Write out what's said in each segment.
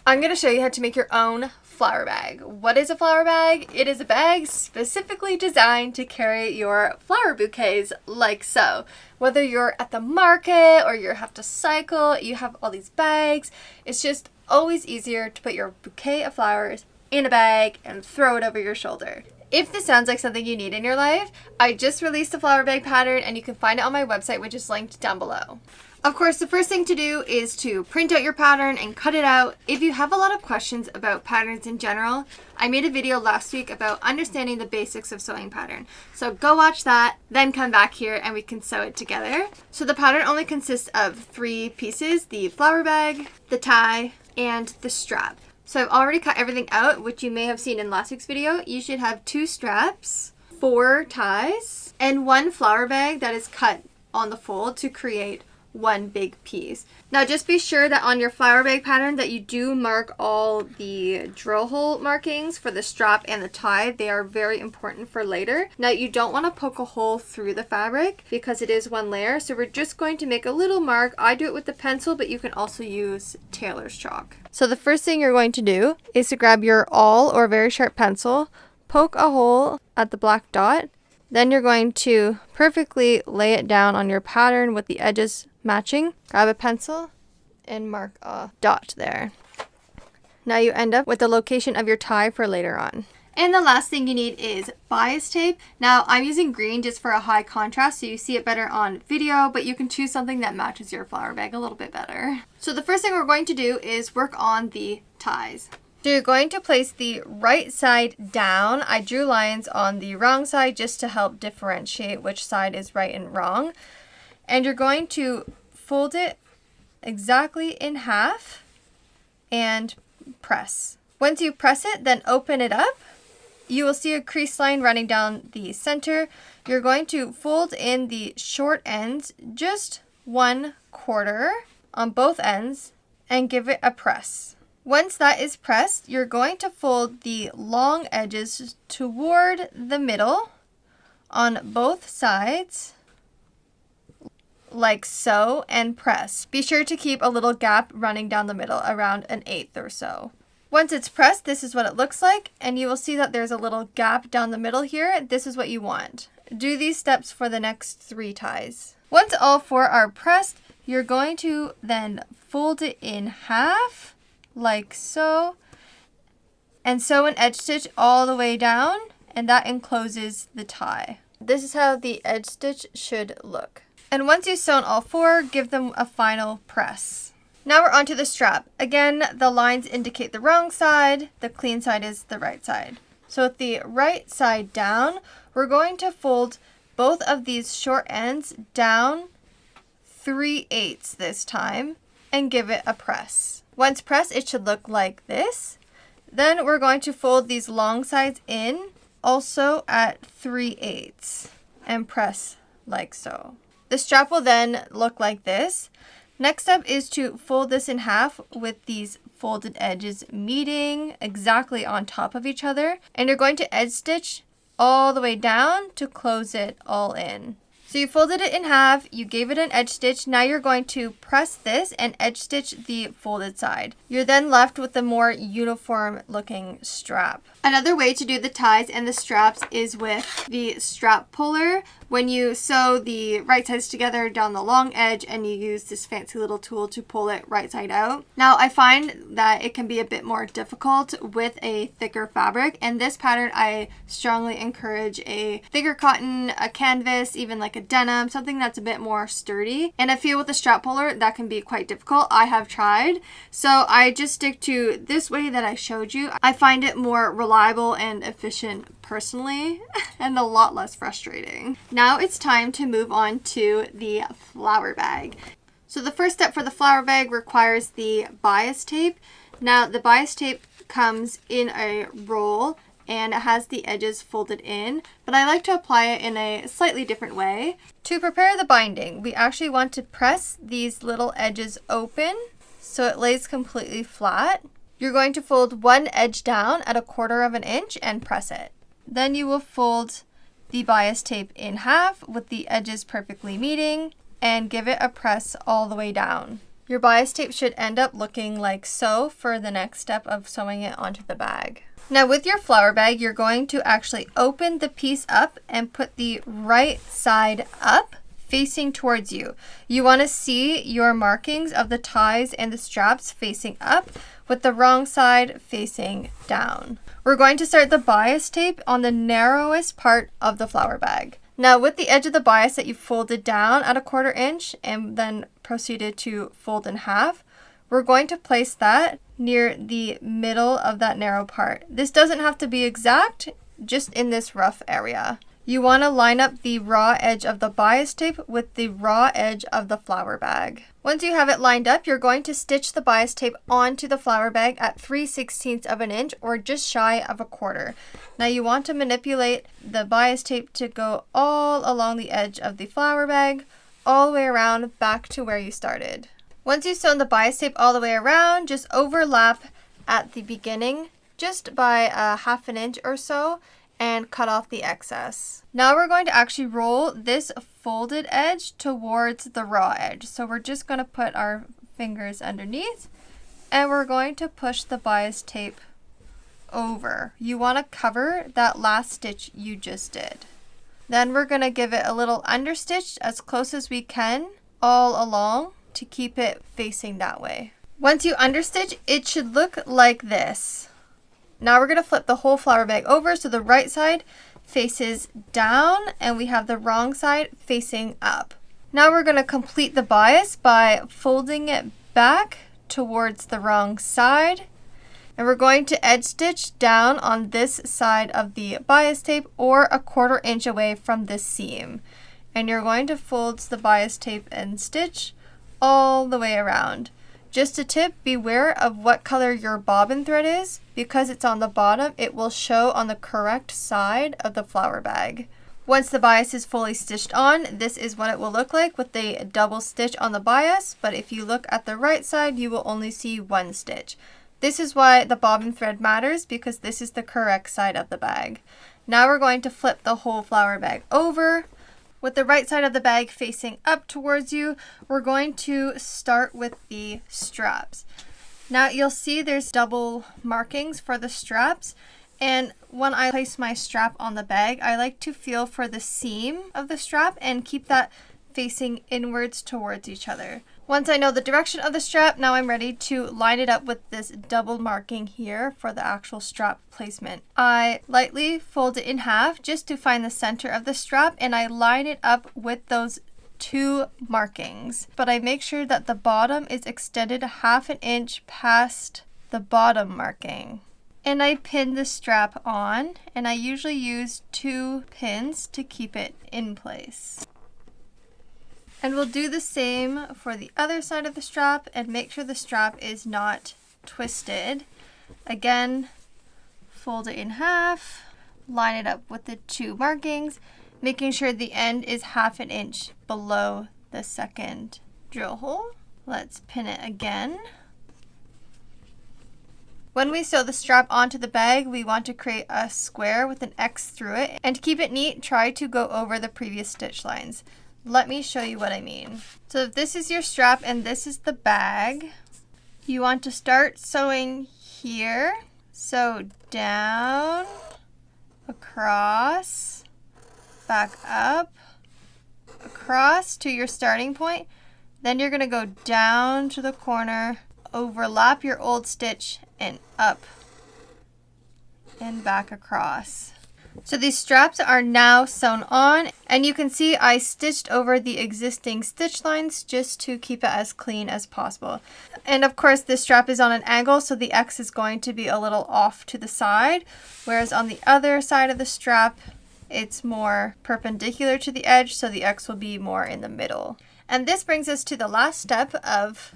I'm going to show you how to make your own flower bag. What is a flower bag? It is a bag specifically designed to carry your flower bouquets like so. Whether you're at the market or you have to cycle, you have all these bags. It's just always easier to put your bouquet of flowers in a bag and throw it over your shoulder. If this sounds like something you need in your life, I just released a flower bag pattern and you can find it on my website, which is linked down below. Of course, the first thing to do is to print out your pattern and cut it out. If you have a lot of questions about patterns in general, I made a video last week about understanding the basics of sewing pattern. So go watch that, then come back here and we can sew it together. So the pattern only consists of 3 pieces: the flower bag, the tie, and the strap. So I've already cut everything out, which you may have seen in last week's video. You should have 2 straps, 4 ties, and 1 flower bag that is cut on the fold to create 1 big piece. Now just be sure that on your flower bag pattern that you do mark all the drill hole markings for the strap and the tie. They are very important for later. Now you don't want to poke a hole through the fabric because it is 1 layer, so we're just going to make a little mark. I do it with the pencil, but you can also use tailor's chalk. So the first thing you're going to do is to grab your awl or very sharp pencil, poke a hole at the black dot, then you're going to perfectly lay it down on your pattern with the edges matching. Grab a pencil and mark a dot there. Now you end up with the location of your tie for later on. And the last thing you need is bias tape. Now I'm using green just for a high contrast so you see it better on video, but you can choose something that matches your flower bag a little bit better. So the first thing we're going to do is work on the ties. So you're going to place the right side down. I drew lines on the wrong side just to help differentiate which side is right and wrong. And you're going to fold it exactly in half and press. Once you press it, then open it up. You will see a crease line running down the center. You're going to fold in the short ends just 1/4 on both ends and give it a press. Once that is pressed, you're going to fold the long edges toward the middle on both sides, like so, and press. Be sure to keep a little gap running down the middle, around 1/8 or so. Once it's pressed, this is what it looks like, and you will see that there's a little gap down the middle here. This is what you want. Do these steps for the next 3 ties. Once all 4 are pressed, you're going to then fold it in half, like so, and sew an edge stitch all the way down, and that encloses the tie. This is how the edge stitch should look. And once you've sewn all 4, give them a final press. Now we're onto the strap. Again, the lines indicate the wrong side, the clean side is the right side. So with the right side down, we're going to fold both of these short ends down 3/8 this time and give it a press. Once pressed, it should look like this. Then we're going to fold these long sides in, also at 3/8, and press like so. The strap will then look like this. Next step is to fold this in half with these folded edges meeting exactly on top of each other, and you're going to edge stitch all the way down to close it all in. So you folded it in half, you gave it an edge stitch. Now you're going to press this and edge stitch the folded side. You're then left with a more uniform looking strap. Another way to do the ties and the straps is with the strap puller. When you sew the right sides together down the long edge and you use this fancy little tool to pull it right side out. Now I find that it can be a bit more difficult with a thicker fabric, and this pattern I strongly encourage a thicker cotton, a canvas, even like a denim, something that's a bit more sturdy. And I feel with the strap puller that can be quite difficult. I have tried, so I just stick to this way that I showed you. I find it more reliable and efficient personally, and a lot less frustrating. Now it's time to move on to the flower bag. So the first step for the flower bag requires the bias tape. Now the bias tape comes in a roll and it has the edges folded in, but I like to apply it in a slightly different way. To prepare the binding, we actually want to press these little edges open so it lays completely flat. You're going to fold one edge down at 1/4 inch and press it. Then you will fold the bias tape in half with the edges perfectly meeting and give it a press all the way down. Your bias tape should end up looking like so for the next step of sewing it onto the bag. Now with your flower bag, you're going to actually open the piece up and put the right side up facing towards you. You want to see your markings of the ties and the straps facing up with the wrong side facing down. We're going to start the bias tape on the narrowest part of the flower bag. Now with the edge of the bias that you folded down at 1/4 inch and then proceeded to fold in half, we're going to place that near the middle of that narrow part. This doesn't have to be exact, just in this rough area. You want to line up the raw edge of the bias tape with the raw edge of the flower bag. Once you have it lined up, you're going to stitch the bias tape onto the flower bag at 3/16 of an inch or just shy of 1/4. Now you want to manipulate the bias tape to go all along the edge of the flower bag, all the way around back to where you started. Once you've sewn the bias tape all the way around, just overlap at the beginning just by 1/2 inch or so and cut off the excess. Now we're going to actually roll this folded edge towards the raw edge. So we're just going to put our fingers underneath and we're going to push the bias tape over. You want to cover that last stitch you just did. Then we're going to give it a little understitch as close as we can all along to keep it facing that way. Once you understitch, it should look like this. Now we're going to flip the whole flower bag over so the right side faces down and we have the wrong side facing up. Now we're going to complete the bias by folding it back towards the wrong side, and we're going to edge stitch down on this side of the bias tape or 1/4 inch away from this seam. And you're going to fold the bias tape and stitch all the way around. Just a tip, beware of what color your bobbin thread is. Because it's on the bottom, it will show on the correct side of the flower bag. Once the bias is fully stitched on, this is what it will look like with a double stitch on the bias, but if you look at the right side, you will only see 1 stitch. This is why the bobbin thread matters, because this is the correct side of the bag. Now we're going to flip the whole flower bag over. With the right side of the bag facing up towards you, we're going to start with the straps. Now you'll see there's double markings for the straps, and when I place my strap on the bag, I like to feel for the seam of the strap and keep that facing inwards towards each other. Once I know the direction of the strap, now I'm ready to line it up with this double marking here for the actual strap placement. I lightly fold it in half just to find the center of the strap, and I line it up with those 2 markings. But I make sure that the bottom is extended 1/2 inch past the bottom marking. And I pin the strap on, and I usually use 2 pins to keep it in place. And we'll do the same for the other side of the strap and make sure the strap is not twisted. Again, fold it in half, line it up with the 2 markings, making sure the end is 1/2 inch below the second drill hole. Let's pin it again. When we sew the strap onto the bag, we want to create a square with an X through it, and to keep it neat, try to go over the previous stitch lines. Let me show you what I mean. So if this is your strap and this is the bag, you want to start sewing here. Sew down, across, back up, across to your starting point. Then you're going to go down to the corner, overlap your old stitch, and up and back across. So these straps are now sewn on, and you can see I stitched over the existing stitch lines just to keep it as clean as possible. And of course this strap is on an angle, so the X is going to be a little off to the side, whereas on the other side of the strap it's more perpendicular to the edge, so the X will be more in the middle. And this brings us to the last step of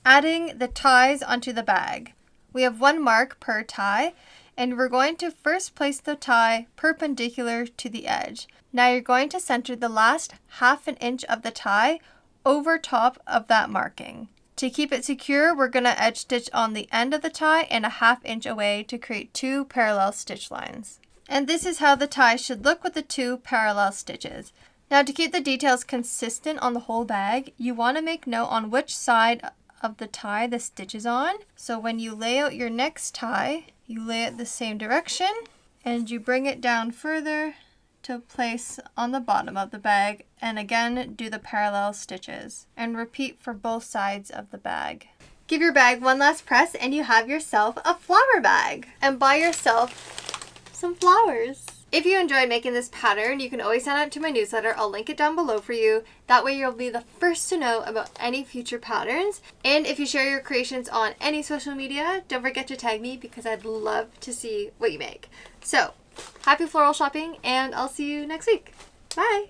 adding the ties onto the bag. We have 1 mark per tie, and we're going to first place the tie perpendicular to the edge. Now you're going to center the last 1/2 inch of the tie over top of that marking. To keep it secure, we're going to edge stitch on the end of the tie and 1/2 inch away to create 2 parallel stitch lines. And this is how the tie should look with the 2 parallel stitches. Now to keep the details consistent on the whole bag, you want to make note on which side of the tie the stitch is on. So when you lay out your next tie, you lay it the same direction and you bring it down further to place on the bottom of the bag, and again do the parallel stitches and repeat for both sides of the bag. Give your bag one last press and you have yourself a flower bag, and buy yourself some flowers. If you enjoyed making this pattern, you can always sign up to my newsletter. I'll link it down below for you. That way you'll be the first to know about any future patterns. And if you share your creations on any social media, don't forget to tag me because I'd love to see what you make. So, happy floral shopping and I'll see you next week. Bye!